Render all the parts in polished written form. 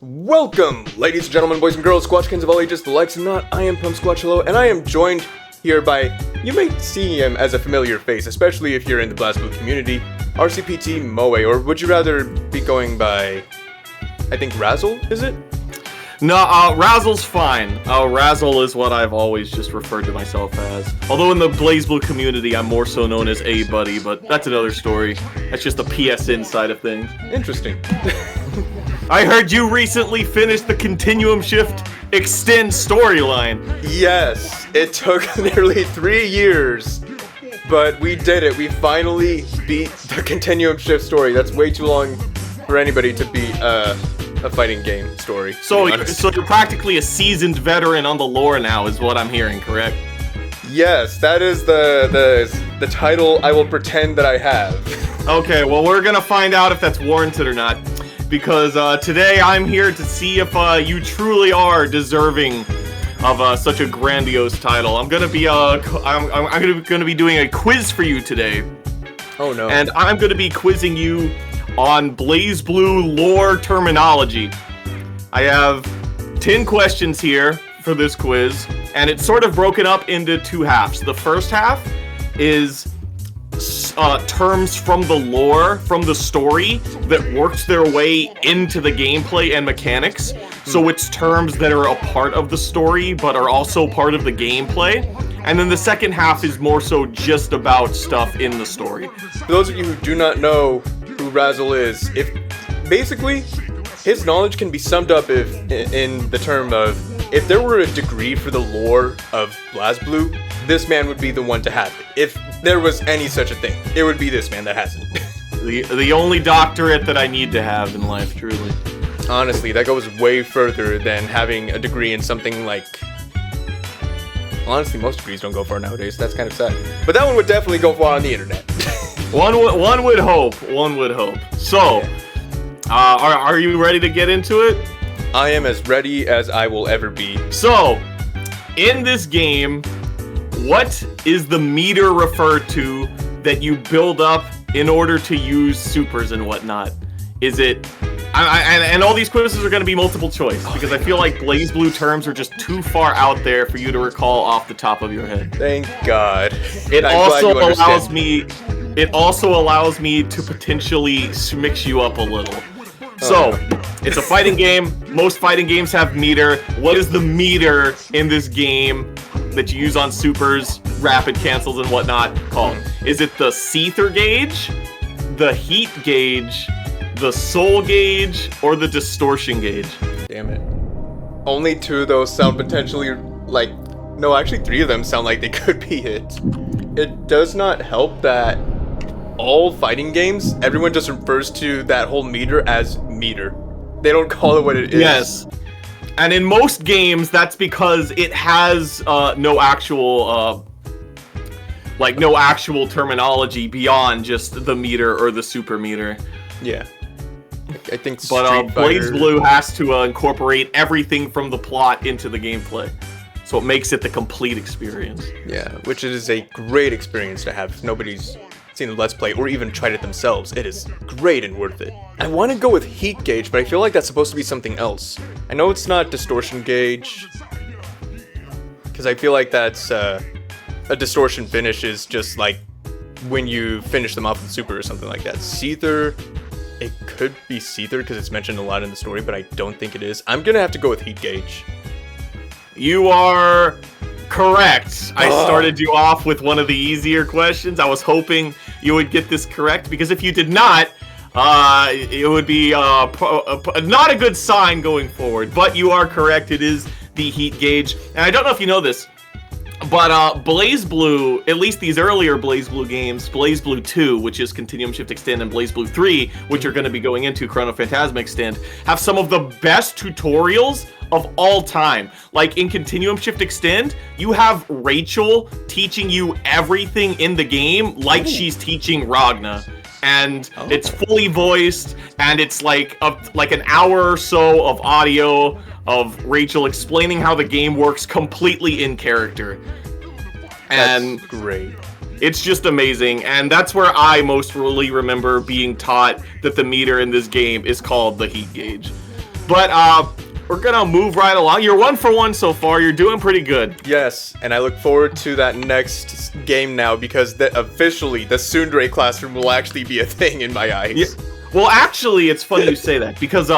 Welcome, ladies and gentlemen, boys and girls, Squatchkins of all ages, the likes and not. I am Pump Squatchelo, and I am joined here by, you may see him as a familiar face, especially if you're in the BlazBlue community, RCPTMOE, or would you rather be going by, I think Razzle, is it? No, Razzle's fine. Razzle is what I've always just referred to myself as. Although in the BlazBlue community, I'm more so known as A-Buddy, but that's another story. That's just the PSN side of things. Interesting. I heard you recently finished the Continuum Shift Extend storyline. Yes, it took nearly 3 years, but we did it. We finally beat the Continuum Shift story. That's way too long for anybody to beat a fighting game story. So you're practically a seasoned veteran on the lore now, is what I'm hearing, correct? Yes, that is the title I will pretend that I have. Okay, well, we're gonna find out if that's warranted or not. Because today I'm here to see if you truly are deserving of such a grandiose title. I'm gonna be gonna be doing a quiz for you today. Oh no! And I'm gonna be quizzing you on BlazBlue lore terminology. I have 10 questions here for this quiz, and it's sort of broken up into two halves. The first half is terms from the lore, from the story, that works their way into the gameplay and mechanics. So it's terms that are a part of the story, but are also part of the gameplay. And then the second half is more so just about stuff in the story. For those of you who do not know who Razzle is, basically his knowledge can be summed up in the term of, if there were a degree for the lore of BlazBlue, this man would be the one to have it. If there was any such a thing, it would be this man that has it. The only doctorate that I need to have in life, truly. Honestly, that goes way further than having a degree in something like... Honestly, most degrees don't go far nowadays. That's kind of sad. But that one would definitely go far on the internet. One would hope. One would hope. So, are you ready to get into it? I am as ready as I will ever be. So, in this game, what is the meter referred to that you build up in order to use supers and whatnot? Is it... and all these quizzes are going to be multiple choice, because I feel like BlazBlue terms are just too far out there for you to recall off the top of your head. Thank God. It also allows me to potentially mix you up a little. So, it's a fighting game. Most fighting games have meter. What is the meter in this game that you use on supers, rapid cancels, and whatnot called? Is it the Seether gauge, the heat gauge, the soul gauge, or the distortion gauge? Damn it. Only two of those sound potentially like... No, actually 3 of them sound like they could be it. It does not help that all fighting games, everyone just refers to that whole meter as meter. They don't call it what it is. Yes. And in most games, that's because it has no actual terminology beyond just the meter or the super meter. Yeah. I think But BlazBlue has to incorporate everything from the plot into the gameplay. So it makes it the complete experience. Yeah, which is a great experience to have. If nobody's seen the Let's Play or even tried it themselves, it is great and worth it. I want to go with heat gauge, but I feel like that's supposed to be something else. I know it's not distortion gauge, because I feel like that's a distortion finish is just like when you finish them off with super or something like that. Seether, it could be Seether because it's mentioned a lot in the story, but I don't think it is. I'm gonna have to go with heat gauge. You are correct. I started you off with one of the easier questions. I was hoping you would get this correct, because if you did not, it would be not a good sign going forward. But you are correct. It is the heat gauge. And I don't know if you know this, but BlazBlue, at least these earlier BlazBlue games, BlazBlue 2, which is Continuum Shift Extend, and BlazBlue 3, which you're going to be going into, Chrono Phantasma Extend, have some of the best tutorials of all time. Like in Continuum Shift Extend, you have Rachel teaching you everything in the game like she's teaching Ragna. And it's fully voiced, and it's like an hour or so of audio of Rachel explaining how the game works completely in character. And that's great. It's just amazing, and that's where I most really remember being taught that the meter in this game is called the heat gauge. But we're gonna move right along. You're 1 for 1 so far. You're doing pretty good. Yes, and I look forward to that next game now because officially the Tsundere classroom will actually be a thing in my eyes. Yeah. Well, actually, it's funny you say that because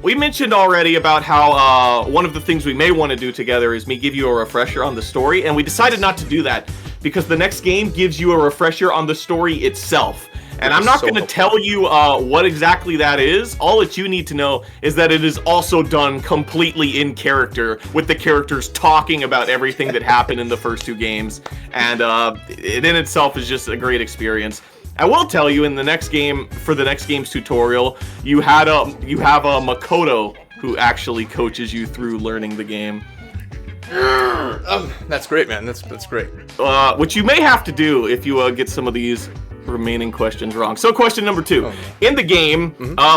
we mentioned already about how one of the things we may want to do together is me give you a refresher on the story, and we decided not to do that because the next game gives you a refresher on the story itself. And I'm not going to tell you what exactly that is. All that you need to know is that it is also done completely in character, with the characters talking about everything that happened in the first 2 games. And it in itself is just a great experience. I will tell you, in the next game, for the next game's tutorial, you have a Makoto who actually coaches you through learning the game. That's great, man. That's great. Which you may have to do if you get some of these remaining questions wrong. So question number 2. In the game,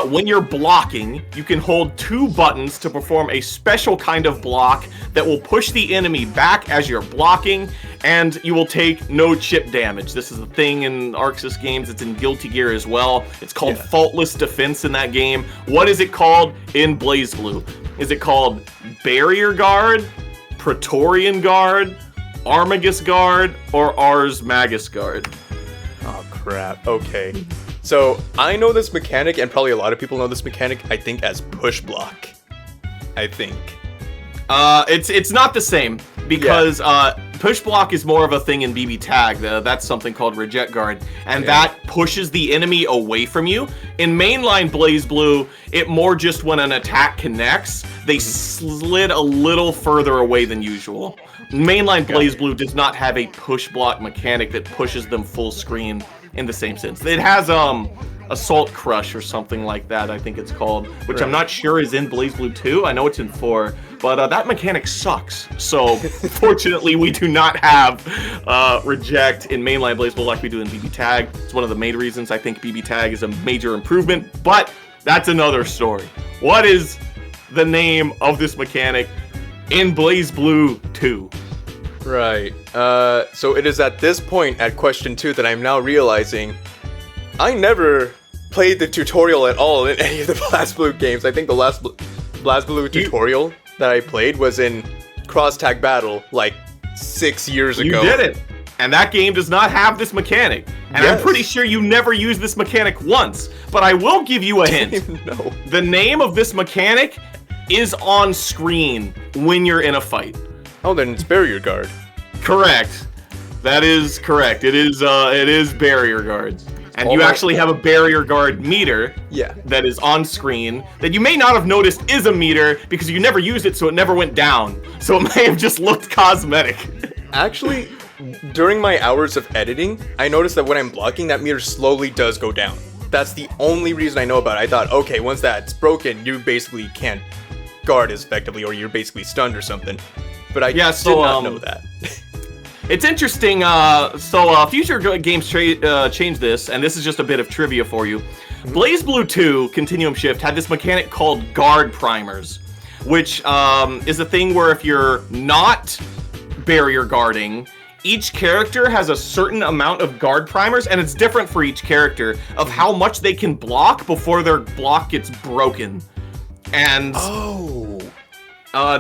when you're blocking, you can hold 2 buttons to perform a special kind of block that will push the enemy back as you're blocking, and you will take no chip damage. This is a thing in Arxis games. It's in Guilty Gear as well. It's called Faultless Defense in that game. What is it called in BlazBlue? Is it called Barrier Guard, Praetorian Guard, Armagus Guard, or Ars Magus Guard? Oh, crap. Okay. So, I know this mechanic, and probably a lot of people know this mechanic, I think, as push block. I think. It's not the same, because push block is more of a thing in BB Tag. That's something called Reject Guard, and that pushes the enemy away from you. In mainline BlazBlue, it more just when an attack connects, they slid a little further away than usual. Mainline BlazBlue does not have a push block mechanic that pushes them full screen in the same sense. It has Assault Crush or something like that, I think it's called, which I'm not sure is in BlazBlue 2. I know it's in 4, but that mechanic sucks. So fortunately, we do not have Reject in mainline BlazBlue like we do in BB Tag. It's one of the main reasons I think BB Tag is a major improvement, but that's another story. What is the name of this mechanic in BlazBlue 2? Right. So it is at this point at question 2 that I'm now realizing I never played the tutorial at all in any of the BlazBlue games. I think the last BlazBlue tutorial that I played was in Cross Tag Battle like 6 years ago. You did it! And that game does not have this mechanic. And I'm pretty sure you never used this mechanic once. But I will give you a hint. No. The name of this mechanic is on screen when you're in a fight. Oh, then it's Barrier Guard. Correct. That is correct. It is Barrier Guards. And you actually have a Barrier Guard meter that is on screen that you may not have noticed is a meter because you never used it, so it never went down. So it may have just looked cosmetic. Actually, during my hours of editing, I noticed that when I'm blocking, that meter slowly does go down. That's the only reason I know about it. I thought, okay, once that's broken, you basically can't guard as effectively, or you're basically stunned or something. But I did not know that. It's interesting. Future games change this, and this is just a bit of trivia for you. BlazBlue 2 Continuum Shift had this mechanic called guard primers, which is a thing where if you're not barrier guarding, each character has a certain amount of guard primers, and it's different for each character of how much they can block before their block gets broken. And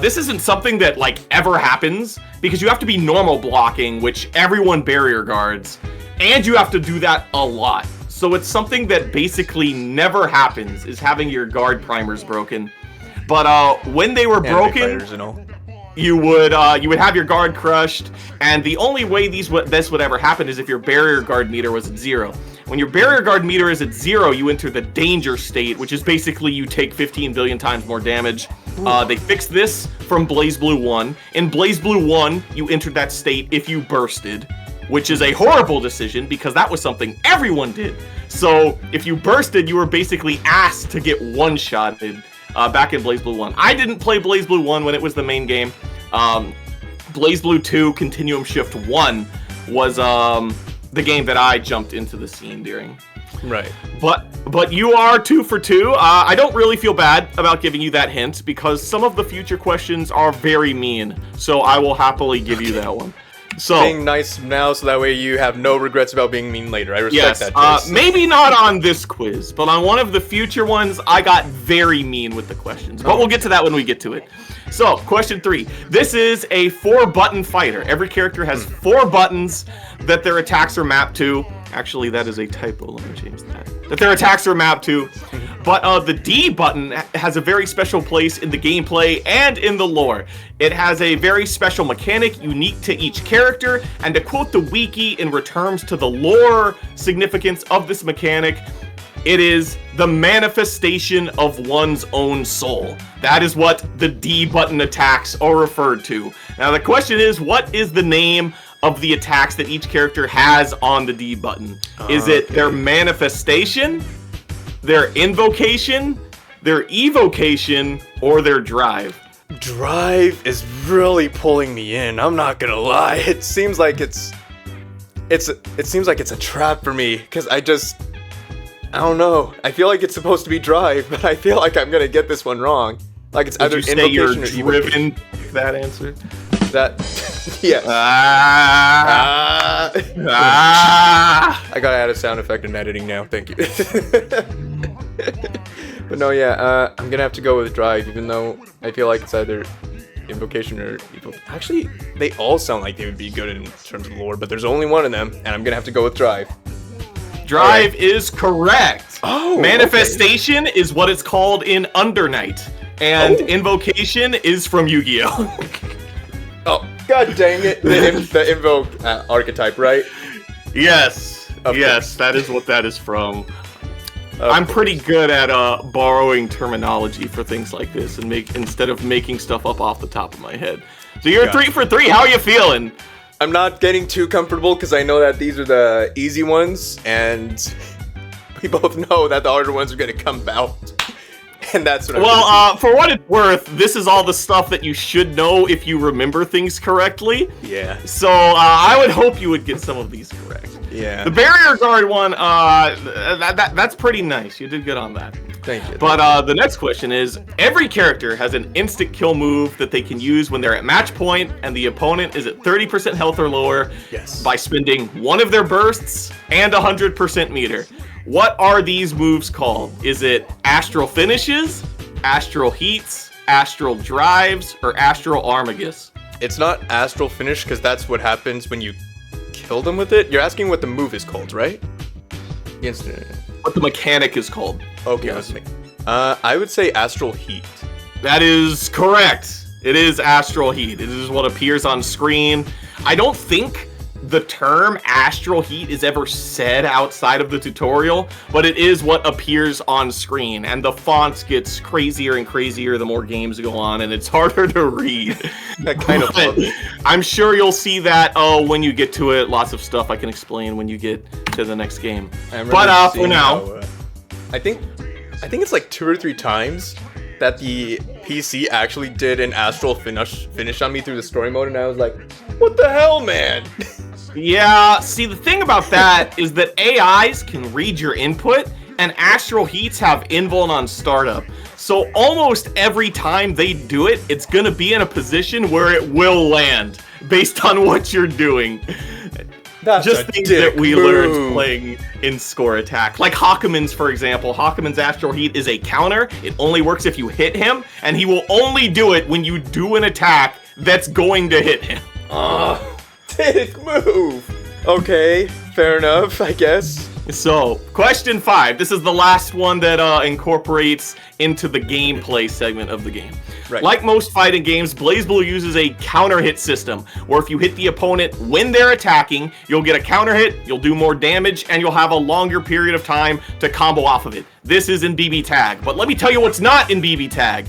this isn't something that like ever happens because you have to be normal blocking, which everyone barrier guards, and you have to do that a lot. So it's something that basically never happens, is having your guard primers broken. But when they were broken, you would have your guard crushed, and the only way this would ever happen is if your barrier guard meter was at 0. When your barrier guard meter is at 0, you enter the danger state, which is basically you take 15 billion times more damage. They fixed this from BlazBlue 1. In BlazBlue 1, you entered that state if you bursted, which is a horrible decision because that was something everyone did. So if you bursted, you were basically asked to get one-shotted back in BlazBlue 1. I didn't play BlazBlue 1 when it was the main game. BlazBlue 2 Continuum Shift 1 was the game that I jumped into the scene during. Right. But you are 2 for 2. I don't really feel bad about giving you that hint because some of the future questions are very mean. So I will happily give you that one. So being nice now, so that way you have no regrets about being mean later. I respect that choice. Maybe not on this quiz, but on one of the future ones, I got very mean with the questions. But we'll get to that when we get to it. So, question 3. This is a 4-button fighter. Every character has 4 buttons that their attacks are mapped to. Actually, that is a typo. Let me change that. That their attacks are mapped to. But the D button has a very special place in the gameplay and in the lore. It has a very special mechanic unique to each character, and to quote the wiki in returns to the lore significance of this mechanic, it is the manifestation of one's own soul. That is what the D button attacks are referred to. Now the question is, what is the name of the attacks that each character has on the D button? Is it their manifestation, their invocation, their evocation, or their drive? Drive is really pulling me in. I'm not gonna lie. It seems like it seems like it's a trap for me, because I don't know. I feel like it's supposed to be drive, but I feel like I'm gonna get this one wrong. Like it's either invocation or driven. That answer. That yes. I gotta add a sound effect in editing now. Thank you. But no, yeah. I'm gonna have to go with drive, even though I feel like it's either invocation or actually they all sound like they would be good in terms of lore, but there's only one of them, and I'm gonna have to go with drive. Drive is correct. Oh, manifestation is what it's called in Undernight, and invocation is from Yu-Gi-Oh. Oh, god dang it! The invoke archetype, right? Yes, yes, that is what that is from. I'm pretty good at borrowing terminology for things like this, and instead of making stuff up off the top of my head. So you're 3 for 3. How are you feeling? I'm not getting too comfortable because I know that these are the easy ones, and we both know that the harder ones are going to come out. And that's what for what it's worth, this is all the stuff that you should know if you remember things correctly. Yeah. So I would hope you would get some of these correct. Yeah. The barrier guard one, that's pretty nice. You did good on that. Thank you. But the next question is, every character has an instant kill move that they can use when they're at match point and the opponent is at 30% health or lower. Yes. By spending one of their bursts and 100% meter. What are these moves called? Is it Astral Finishes, Astral Heats, Astral Drives, or Astral Armagus? It's not Astral Finish, because that's what happens when you kill them with it. You're asking what the move is called, right? Instant. What the mechanic is called. Okay, yes. I would say Astral Heat. That is correct. It is Astral Heat. It is what appears on screen. I don't think the term Astral Heat is ever said outside of the tutorial, but it is what appears on screen, and the fonts gets crazier and crazier the more games go on, and it's harder to read. That kind of I'm sure you'll see that when you get to it. Lots of stuff I can explain when you get to the next game. But for now, I think it's like 2 or 3 times that the PC actually did an Astral finish on me through the story mode, and I was like, what the hell, man? Yeah, see, the thing about that is that AIs can read your input, and Astral Heats have invuln on startup. So almost every time they do it, it's gonna be in a position where it will land, based on what you're doing. That's just things that we learned playing in Score Attack. Like Hakumen's, for example. Hakumen's Astral Heat is a counter. It only works if you hit him, and he will only do it when you do an attack that's going to hit him. Dick move. Okay, fair enough, I guess. So, question 5. This is the last one that incorporates into the gameplay segment of the game. Right. Like most fighting games, BlazBlue uses a counter hit system, where if you hit the opponent when they're attacking, you'll get a counter hit, you'll do more damage, and you'll have a longer period of time to combo off of it. This is in BB Tag, but let me tell you what's not in BB Tag.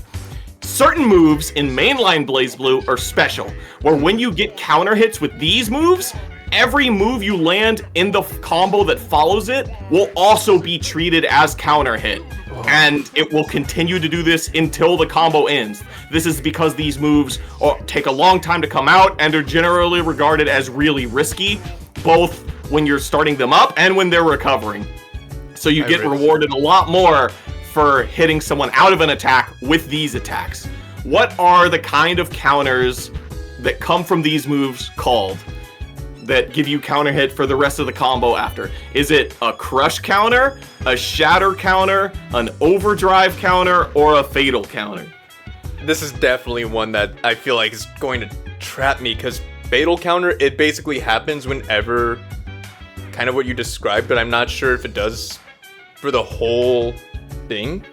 Certain moves in mainline BlazBlue are special, where when you get counter hits with these moves, every move you land in the combo that follows it will also be treated as counter hit. And it will continue to do this until the combo ends. This is because these moves take a long time to come out and are generally regarded as really risky, both when you're starting them up and when they're recovering. So you get rewarded a lot more for hitting someone out of an attack with these attacks. What are the kind of counters that come from these moves called? that give you counter hit for the rest of the combo after? Is it a crush counter, a shatter counter, an overdrive counter, or a fatal counter? This is definitely one that I feel like is going to trap me, because fatal counter, it basically happens whenever, kind of what you described, but I'm not sure if it does for the whole thing.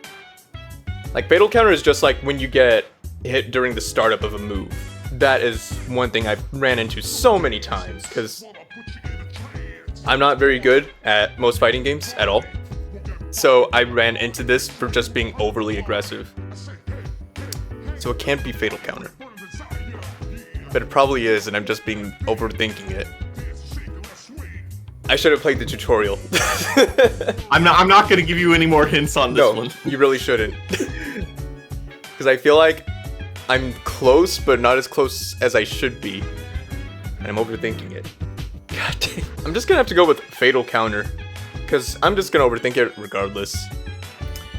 Like, fatal counter is just like when you get hit during the startup of a move. That is one thing I've ran into so many times, because I'm not very good at most fighting games at all. So I ran into this for just being overly aggressive. So it can't be fatal counter. But it probably is, and I'm just being overthinking it. I should have played the tutorial. I'm not going to give you any more hints on this one. You really shouldn't. Because I feel like I'm close, but not as close as I should be. And I'm overthinking it. God dang. I'm just gonna have to go with fatal counter, because I'm just gonna overthink it regardless.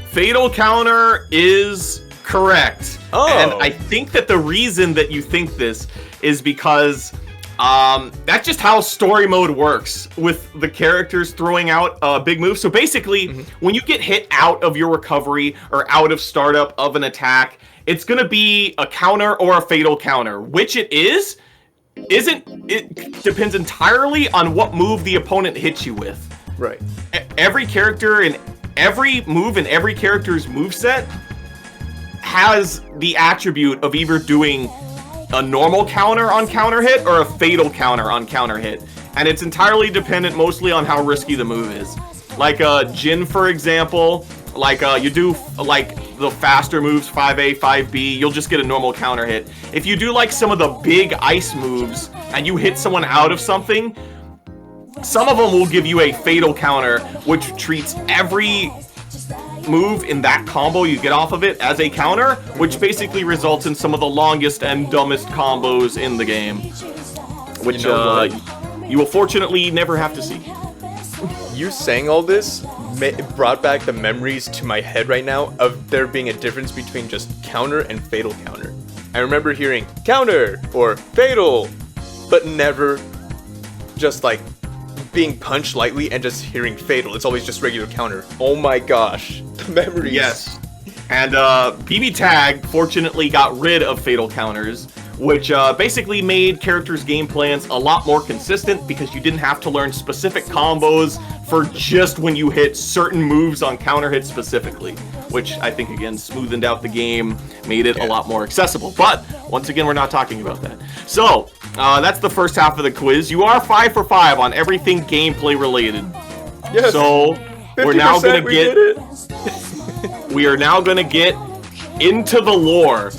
Fatal counter is correct. Oh. And I think that the reason that you think this is because that's just how story mode works with the characters throwing out a big move. So basically, when you get hit out of your recovery or out of startup of an attack, it's going to be a counter or a fatal counter. Which it depends entirely on what move the opponent hits you with. Right. Every character and every move in every character's moveset has the attribute of either doing a normal counter on counter hit or a fatal counter on counter hit. And it's entirely dependent mostly on how risky the move is. Like Jin, for example, like you do like the faster moves, 5A, 5B, you'll just get a normal counter hit. If you do like some of the big ice moves and you hit someone out of something, some of them will give you a fatal counter, which treats every move in that combo you get off of it as a counter, which basically results in some of the longest and dumbest combos in the game, which you will fortunately never have to see. You saying all this brought back the memories to my head right now of there being a difference between just counter and fatal counter. I remember hearing counter or fatal, but never just like being punched lightly and just hearing fatal. It's always just regular counter. Oh my gosh, the memories. Yes. And BB Tag fortunately got rid of fatal counters, which basically made characters' game plans a lot more consistent because you didn't have to learn specific combos for just when you hit certain moves on counter hits specifically, which I think, again, smoothened out the game, made it a lot more accessible. But, once again, we're not talking about that. So, that's the first half of the quiz. You are 5 for 5 on everything gameplay related. Yes. So, we're now going to get... We are now going to get into the lore,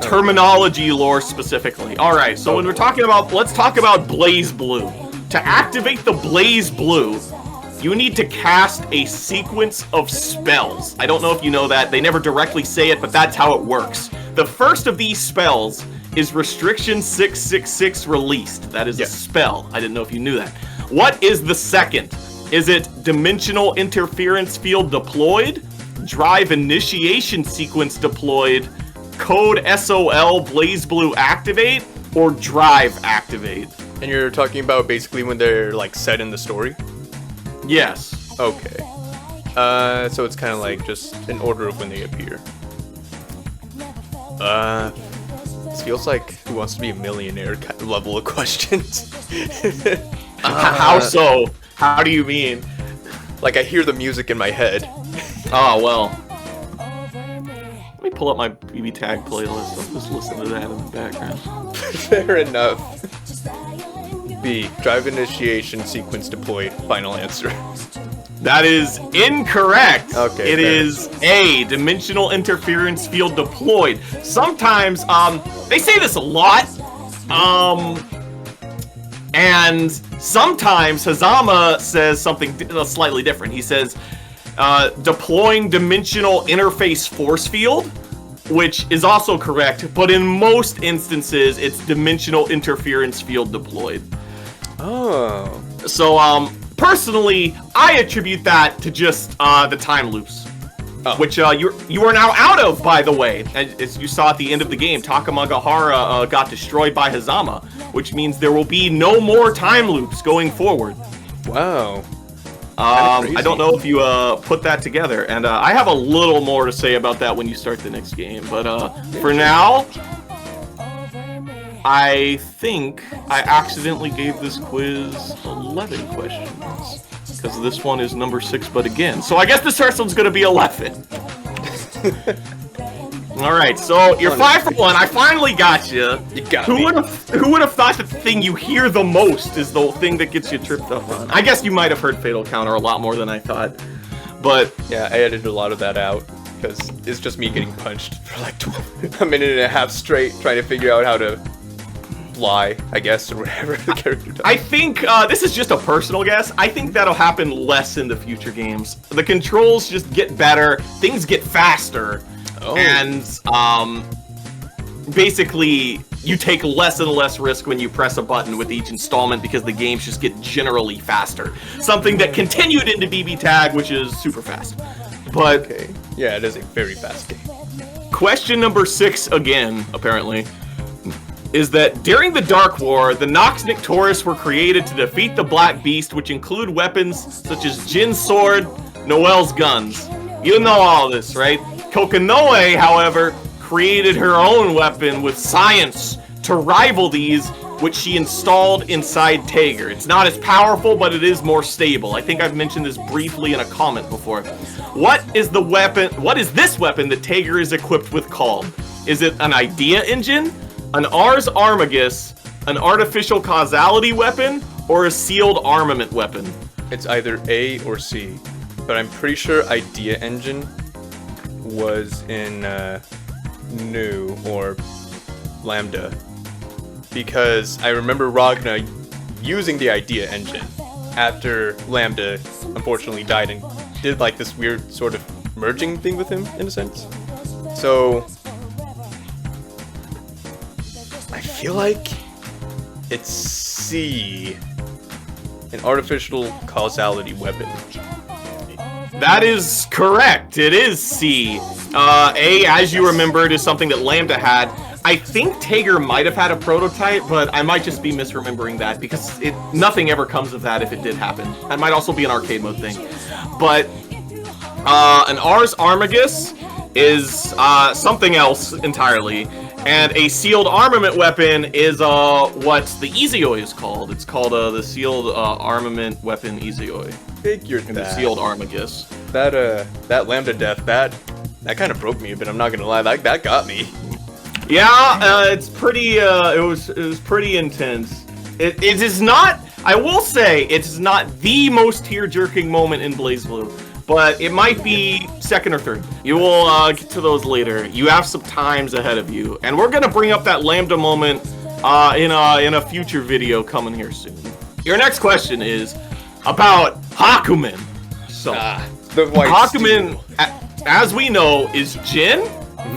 terminology lore specifically. All right, so when we're talking about, let's talk about BlazBlue. To activate the BlazBlue, you need to cast a sequence of spells. I don't know if you know that. They never directly say it, but that's how it works. The first of these spells is Restriction 666 Released. That is a spell. I didn't know if you knew that. What is the second? Is it Dimensional Interference Field Deployed? Drive Initiation Sequence Deployed, Code SOL BlazBlue Activate, or Drive Activate? And you're talking about basically when they're like set in the story? Yes. Okay. So it's kind of like just in order of when they appear. This feels like Who Wants to Be a Millionaire kind of level of questions. How so? How do you mean? Like I hear the music in my head. Oh, well. Let me pull up my BB Tag playlist. I'll just listen to that in the background. Fair enough. B. Drive Initiation Sequence Deployed. Final answer. That is incorrect. Okay. It is A. Dimensional Interference Field Deployed. Sometimes, they say this a lot. And sometimes Hazama says something slightly different. He says, deploying Dimensional Interface Force Field, which is also correct, but in most instances, it's Dimensional Interference Field Deployed. Oh. So, personally, I attribute that to just the time loops. which you are now out of, by the way. As you saw at the end of the game, Takamagahara got destroyed by Hazama, which means there will be no more time loops going forward. Wow. I don't know if you put that together, and I have a little more to say about that when you start the next game, but for now, I think I accidentally gave this quiz 11 questions, because this one is number 6, but again, so I guess this first one's gonna be 11. Alright, so you're 5 for 1. I finally got you. You got me. Who would have thought that the thing you hear the most is the thing that gets you tripped up on? I guess you might have heard Fatal Counter a lot more than I thought. But yeah, I edited a lot of that out because it's just me getting punched for like a minute and a half straight trying to figure out how to fly, I guess, or whatever the character does. I think this is just a personal guess. I think that'll happen less in the future games. The controls just get better, things get faster. And basically, you take less and less risk when you press a button with each installment because the games just get generally faster. Something that continued into BB Tag, which is super fast. But okay. Yeah, it is a very fast game. Question number 6 again, apparently, is that during the Dark War, the Nox Nictoris were created to defeat the Black Beast, which include weapons such as Jin's sword, Noel's guns. You know all this, right? Kokinoe, however, created her own weapon with science to rival these, which she installed inside Tager. It's not as powerful, but it is more stable. I think I've mentioned this briefly in a comment before. What is the weapon? What is this weapon that Tager is equipped with called? Is it an idea engine, an Ars Armagus, an artificial causality weapon, or a sealed armament weapon? It's either A or C, but I'm pretty sure idea engine was in New or Lambda, because I remember Ragna using the idea engine after Lambda unfortunately died and did like this weird sort of merging thing with him in a sense. So I feel like it's C, an artificial causality weapon. That is correct. It is C. A, as you remembered, is something that Lambda had. I think Tager might have had a prototype, but I might just be misremembering that because nothing ever comes of that if it did happen. That might also be an arcade mode thing. But an Ars Armagus is something else entirely. And a sealed armament weapon is what the Izioi is called. It's called the sealed armament weapon Izioi. Figured and that. The sealed Armagus. That Lambda death, that kind of broke me a bit. I'm not gonna lie, that got me. Yeah, it's pretty. It was pretty intense. It is not. I will say it is not the most tear-jerking moment in BlazBlue, but it might be second or third. You will get to those later. You have some times ahead of you, and we're gonna bring up that Lambda moment in a future video coming here soon. Your next question is about Hakumen. So the white Hakumen, as we know, is Jin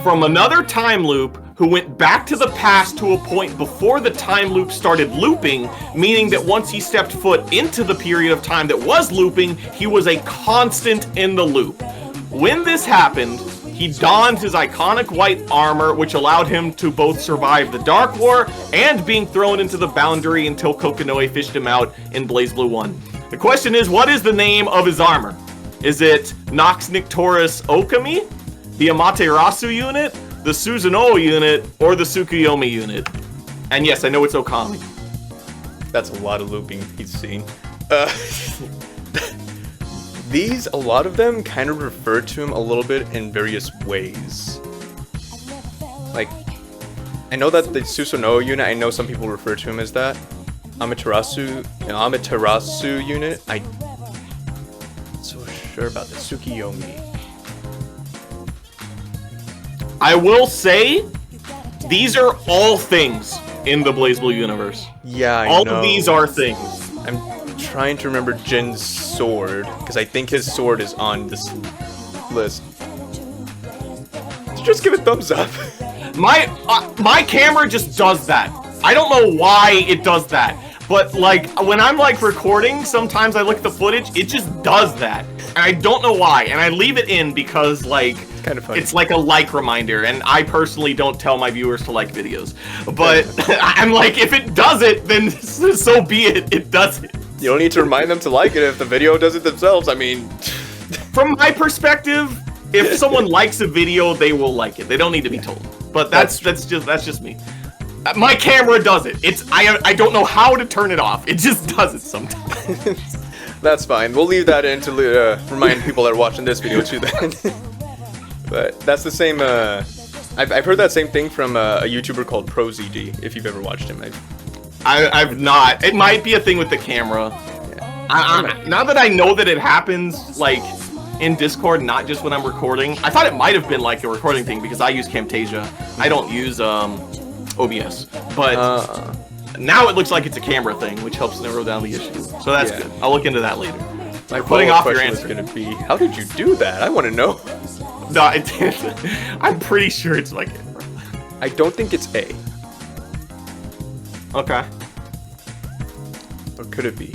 from another time loop who went back to the past to a point before the time loop started looping, meaning that once he stepped foot into the period of time that was looping, he was a constant in the loop. When this happened, he donned his iconic white armor, which allowed him to both survive the Dark War and being thrown into the boundary until Kokinoe fished him out in BlazBlue 1. The question is, what is the name of his armor? Is it Nox Nictoris Okami, the Amaterasu unit, the Susanoo unit, or the Tsukuyomi unit? And yes, I know it's Okami. That's a lot of looping he's seen. A lot of them kind of refer to him a little bit in various ways. Like, I know that the Susanoo unit, I know some people refer to him as that. Amaterasu unit, I'm not so sure about the Tsukuyomi. I will say, these are all things in the BlazBlue universe. Yeah, I know. All of these are things. I'm trying to remember Jin's sword, because I think his sword is on this list. Just give it a thumbs up. My camera just does that. I don't know why it does that. But like when I'm like recording, sometimes I look at the footage, it just does that. And I don't know why. And I leave it in because like It's kind of funny. it's like a like reminder, and I personally don't tell my viewers to like videos. But I'm like, if it does it, then so be it. It does it. You don't need to remind them to like it if the video does it themselves. I mean, From my perspective, if someone likes a video, they will like it. They don't need to be told. But that's just me. My camera does it. I don't know how to turn it off. It just does it sometimes. that's fine. We'll leave that in to remind people that are watching this video too then. But that's the same, I've heard that same thing from a YouTuber called ProZD, if you've ever watched him. I've not. It might be a thing with the camera. Yeah. Now that I know that it happens, like, in Discord, not just when I'm recording. I thought it might have been like a recording thing because I use Camtasia. I don't use OBS. But now it looks like it's a camera thing, which helps narrow down the issue. So that's good. I'll look into that later. My putting off your question is answer. going to be, how did you do that? I want to know. No, I'm pretty sure it's like it. I don't think it's A. Okay. Or could it be?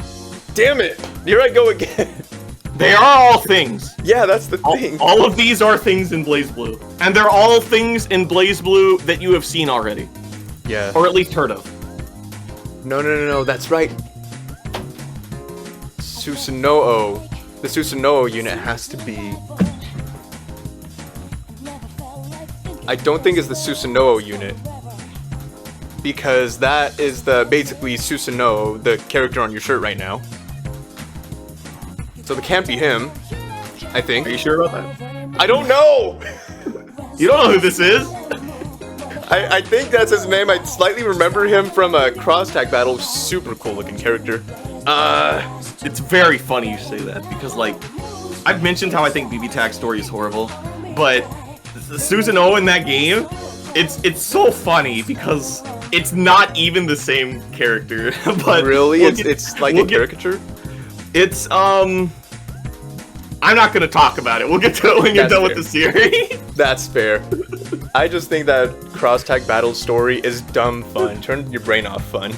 Damn it! Here I go again. They are all things. Yeah, that's the thing. All of these are things in BlazBlue. And they're all things in BlazBlue that you have seen already. Yeah. Or at least heard of. No, that's right. Susanoo. The Susanoo unit has to be... I don't think it's the Susanoo unit. Because that is basically Susanoo, the character on your shirt right now. So it can't be him, I think. Are you sure about that? I don't know! You don't know who this is? I think that's his name. I slightly remember him from a cross tag battle. Super cool looking character. It's very funny you say that because, like, I've mentioned how I think BB Tag's story is horrible, but Susanoo in that game, it's so funny because it's not even the same character. But really, it's like a caricature. It's I'm not gonna talk about it. We'll get to it when you're done with the series. That's fair. I just think that cross tag battle story is dumb fun. Turn your brain off fun.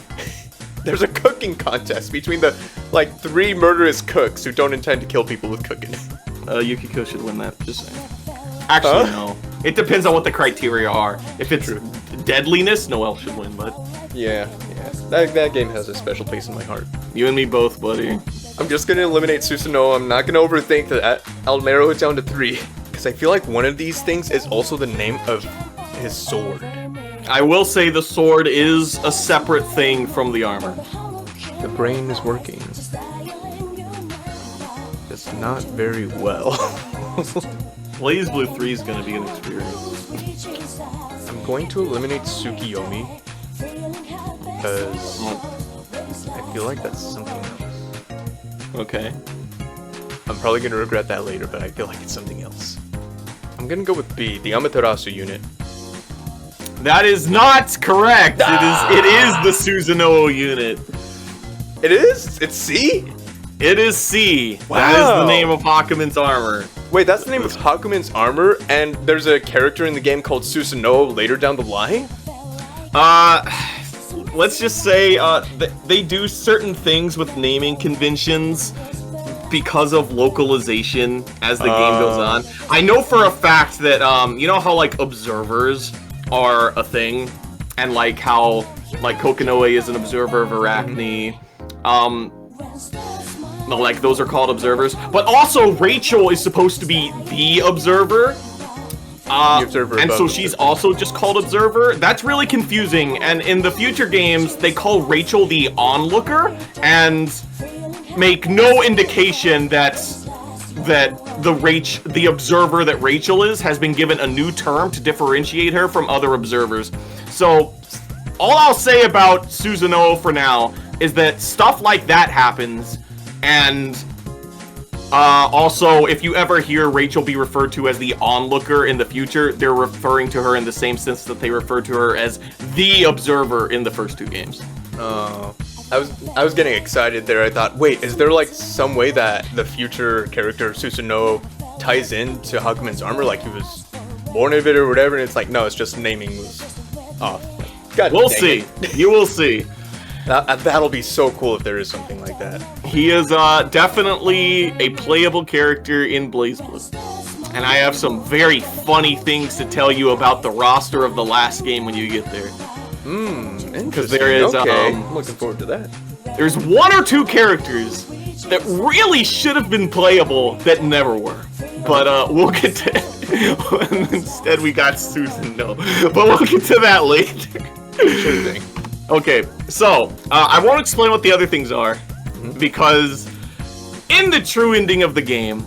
There's a cooking contest between the like 3 murderous cooks who don't intend to kill people with cooking. Yukiko should win that. Just saying. Actually, no. It depends on what the criteria are. If it's deadliness, Noelle should win. But yeah. That game has a special place in my heart. You and me both, buddy. I'm just gonna eliminate Susanoo. I'm not gonna overthink that. I'll narrow it down to 3. Because I feel like one of these things is also the name of his sword. I will say the sword is a separate thing from the armor. The brain is working. Just not very well. BlazBlue 3 is going to be an experience. I'm going to eliminate Tsukiyomi. Because I feel like that's something else. Okay. I'm probably going to regret that later, but I feel like it's something else. I'm going to go with B, the Amaterasu unit. That is not correct. It is the Susanoo unit. It is? It's C? It is C. Wow. That is the name of Hakumen's armor. Wait, that's the name of Hakumen's armor, and there's a character in the game called Susanoo later down the line? Let's just say they do certain things with naming conventions because of localization as the game goes on. I know for a fact that, you know how, like, observers are a thing? And, like, how, like, Kokonoe is an observer of Arachne. Like, those are called observers. But also, Rachel is supposed to be the observer. The observer and above so she's also just called Observer. That's really confusing. And in the future games, they call Rachel the Onlooker and make no indication that the observer that Rachel is has been given a new term to differentiate her from other observers. So all I'll say about Susanoo for now is that stuff like that happens, and also, if you ever hear Rachel be referred to as the onlooker in the future, they're referring to her in the same sense that they refer to her as the observer in the first 2 games. Oh, I was getting excited there. I thought, wait, is there like some way that the future character Susanoo ties into Hakumen's armor, like he was born of it or whatever? And it's like, no, it's just naming was off. God, we'll see. You will see. That'll be so cool if there is something like that. He is definitely a playable character in BlazBlue. And I have some very funny things to tell you about the roster of the last game when you get there. Interesting. Because there is, okay. I'm looking forward to that. There's 1 or 2 characters that really should have been playable that never were. But we'll get to instead we got Susan, no. But we'll get to that later. Sure thing. Okay, so I won't explain what the other things are, because in the true ending of the game,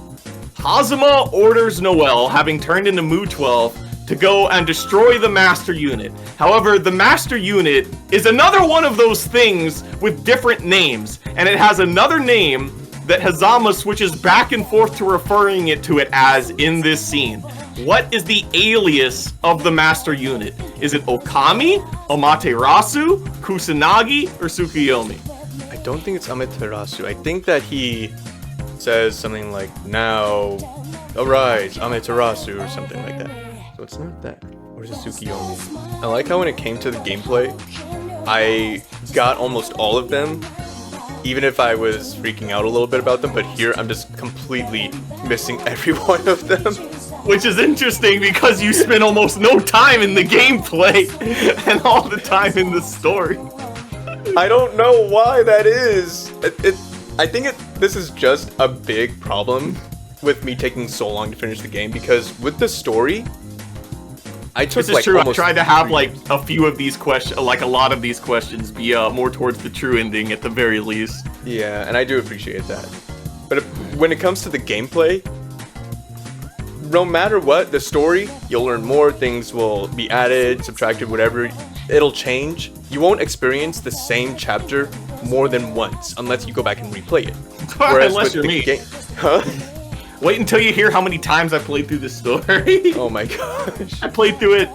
Hazama orders Noel, having turned into Mu-12, to go and destroy the Master Unit. However, the Master Unit is another one of those things with different names, and it has another name that Hazama switches back and forth to referring it to it as in this scene. What is the alias of the Master Unit? Is it Okami, Amaterasu, Kusanagi, or Tsukuyomi? I don't think it's Amaterasu. I think that he says something like, now, arise, Amaterasu, or something like that. So it's not that. Or is it Tsukuyomi? I like how when it came to the gameplay, I got almost all of them, even if I was freaking out a little bit about them, but here I'm just completely missing every one of them. Which is interesting because you spend almost no time in the gameplay and all the time in the story. I don't know why that is. I think this is just a big problem with me taking so long to finish the game, because with the story, I took This is true. I tried to have like a few of these questions, like a lot of these questions, be more towards the true ending at the very least. Yeah, and I do appreciate that. But when it comes to the gameplay, no matter what, the story, you'll learn more, things will be added, subtracted, whatever, it'll change. You won't experience the same chapter more than once, unless you go back and replay it. Whereas unless you're me. Huh? Wait until you hear how many times I played through this story. Oh my gosh. I played through it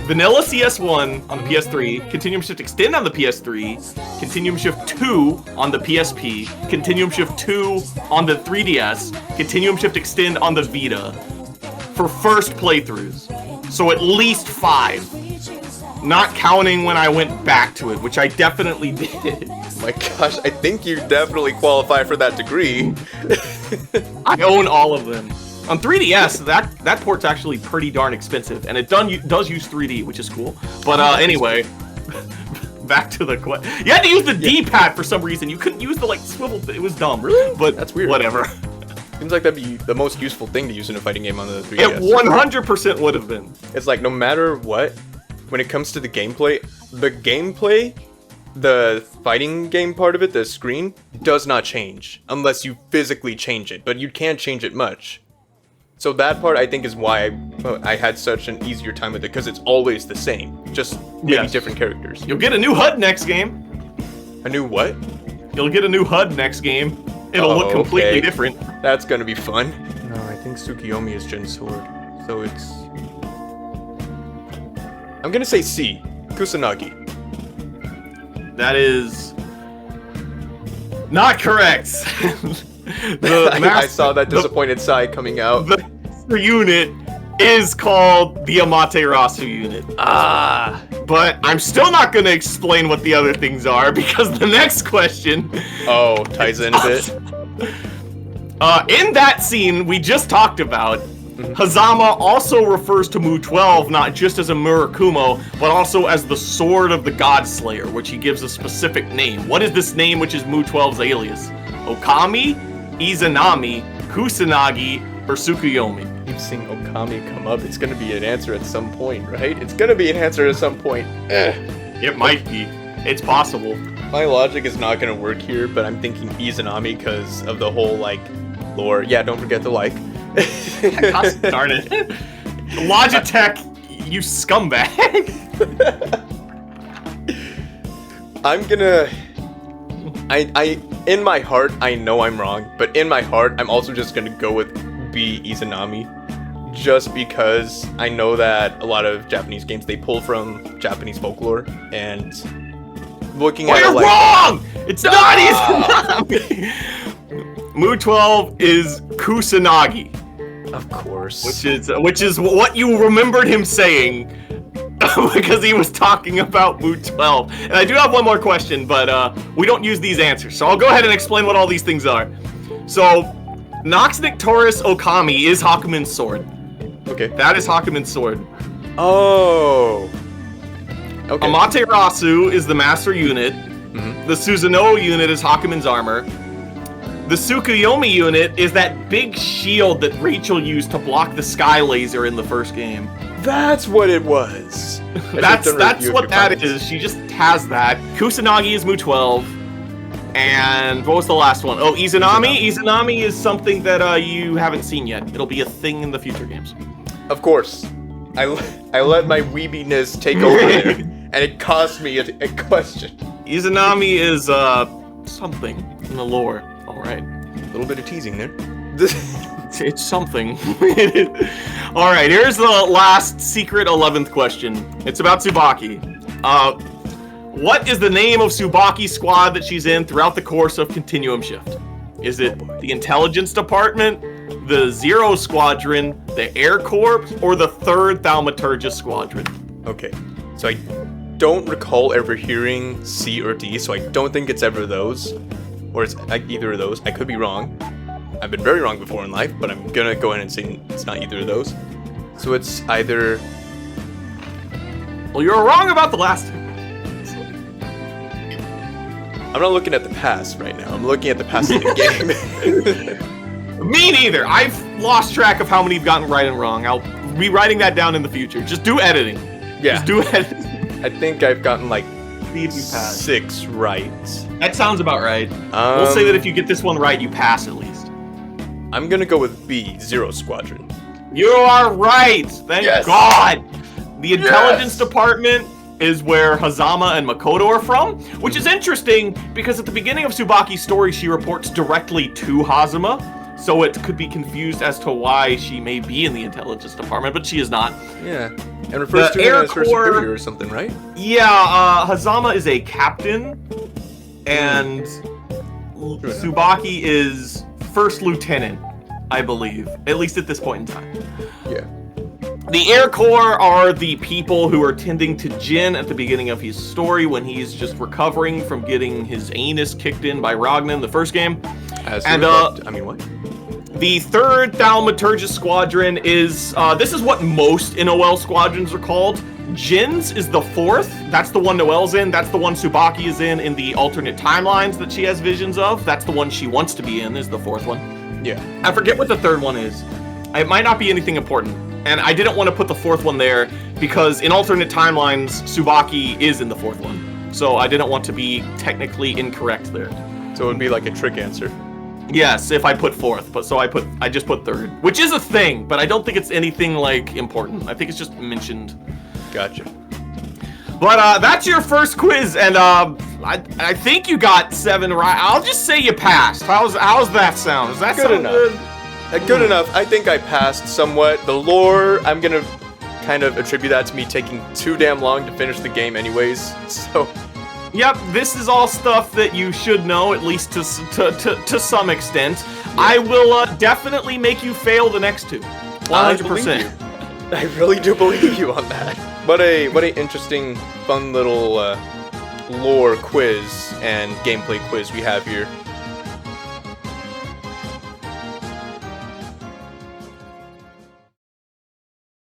Vanilla CS1 on the PS3, Continuum Shift Extend on the PS3, Continuum Shift 2 on the PSP, Continuum Shift 2 on the 3DS, Continuum Shift Extend on the Vita, for first playthroughs. So at least 5. Not counting when I went back to it, which I definitely did. Oh my gosh, I think you definitely qualify for that degree. I own all of them. On 3DS, that port's actually pretty darn expensive, and it does use 3D, which is cool. But anyway, back to the question. You had to use the D-pad for some reason. You couldn't use the like swivel. It was dumb. Really? But that's weird. Whatever. Seems like that'd be the most useful thing to use in a fighting game on the 3DS. It 100% would have been. It's like no matter what, when it comes to the gameplay, the fighting game part of it, the screen, does not change unless you physically change it, but you can't change it much. So that part I think is why I had such an easier time with it, because it's always the same, just maybe different characters. You'll get a new HUD next game. A new what? You'll get a new HUD next game. It'll look completely different. That's gonna be fun. No, I think Tsukuyomi is Jin's sword, so it's... I'm gonna say C, Kusanagi. That is not correct. I saw that disappointed sigh coming out. The master unit is called the Amaterasu unit. But I'm still not going to explain what the other things are, because the next question... Oh, ties in a bit. In that scene we just talked about, Hazama also refers to Mu-12 not just as a Murakumo, but also as the Sword of the God Slayer, which he gives a specific name. What is this name which is Mu-12's alias? Okami, Izanami, Kusanagi, or Tsukuyomi? Keep seeing Okami come up. It's gonna be an answer at some point, right? It's gonna be an answer at some point. It might be. It's possible. My logic is not gonna work here, but I'm thinking Izanami because of the whole, like, lore. Yeah, don't forget to like. Gosh darn it. Logitech, you scumbag. I'm gonna... in my heart, I know I'm wrong, but in my heart, I'm also just gonna go with B, Izanami. Just because I know that a lot of Japanese games, they pull from Japanese folklore, and looking at it like... wrong! It's not Izanami! Mu-12 is Kusanagi. Of course. Which is what you remembered him saying because he was talking about Mu 12. And I do have one more question, but we don't use these answers. So I'll go ahead and explain what all these things are. So, Nox Nictoris Okami is Hakumen's sword. Okay. That is Hakumen's sword. Oh. Okay. Amaterasu is the master unit. The Susanoo unit is Hakumen's armor. The Tsukuyomi unit is that big shield that Rachel used to block the sky laser in the first game. That's what it was. That's what that is. She just has that. Kusanagi is Mu 12. And what was the last one? Oh, Izanami. Izanami is something that you haven't seen yet. It'll be a thing in the future games. Of course. I let my weebiness take over there, and it cost me a question. Izanami is something in the lore. All right. A little bit of teasing there. It's something. All right, here's the last secret 11th question. It's about Tsubaki. What is the name of Tsubaki's squad that she's in throughout the course of Continuum Shift? Is it the Intelligence Department, the Zero Squadron, the Air Corps, or the 3rd Thaumaturgus Squadron? Okay, so I don't recall ever hearing C or D, so I don't think it's ever those. Or it's either of those. I could be wrong. I've been very wrong before in life, but I'm gonna go ahead and say it's not either of those. So it's either... Well, you're wrong about the last two. I'm not looking at the past right now. I'm looking at the past of the game. Me neither. I've lost track of how many you've gotten right and wrong. I'll be writing that down in the future. Just do editing. Yeah. Just do editing. I think I've gotten like See if you pass. 6 right. That sounds about right. We'll say that if you get this one right, you pass at least. I'm gonna go with B, Zero Squadron. You are right! Thank God! The Intelligence Department is where Hazama and Makoto are from, which is interesting because at the beginning of Tsubaki's story, she reports directly to Hazama, so it could be confused as to why she may be in the Intelligence Department, but she is not. Yeah, and refers to her as her superior or something, right? Yeah, Hazama is a captain, and Tsubaki is first lieutenant, I believe, at least at this point in time. Yeah. The Air Corps are the people who are tending to Jin at the beginning of his story when he's just recovering from getting his anus kicked in by Ragnar in the first game. What? The 3rd Thaumaturgus Squadron is, this is what most NOL squadrons are called. Jin's is the 4th. That's the one Noel's in. That's the one Tsubaki is in the alternate timelines that she has visions of. That's the one she wants to be in, is the 4th one. Yeah. I forget what the 3rd one is. It might not be anything important. And I didn't want to put the 4th one there because in alternate timelines, Tsubaki is in the 4th one. So I didn't want to be technically incorrect there. So it would be like a trick answer. Yes, if I put 4th, but so I just put 3rd, which is a thing, but I don't think it's anything like important. I think it's just mentioned. Gotcha. But that's your first quiz, and I think you got 7 right. I'll just say you passed. How's that sound? Does that Good sound enough. good? Good enough. I think I passed somewhat. The lore, I'm gonna kind of attribute that to me taking too damn long to finish the game anyways, so... Yep, this is all stuff that you should know, at least to some extent. Yeah. I will definitely make you fail the next 2. 100%. I really do believe you on that. What a interesting, fun little lore quiz and gameplay quiz we have here.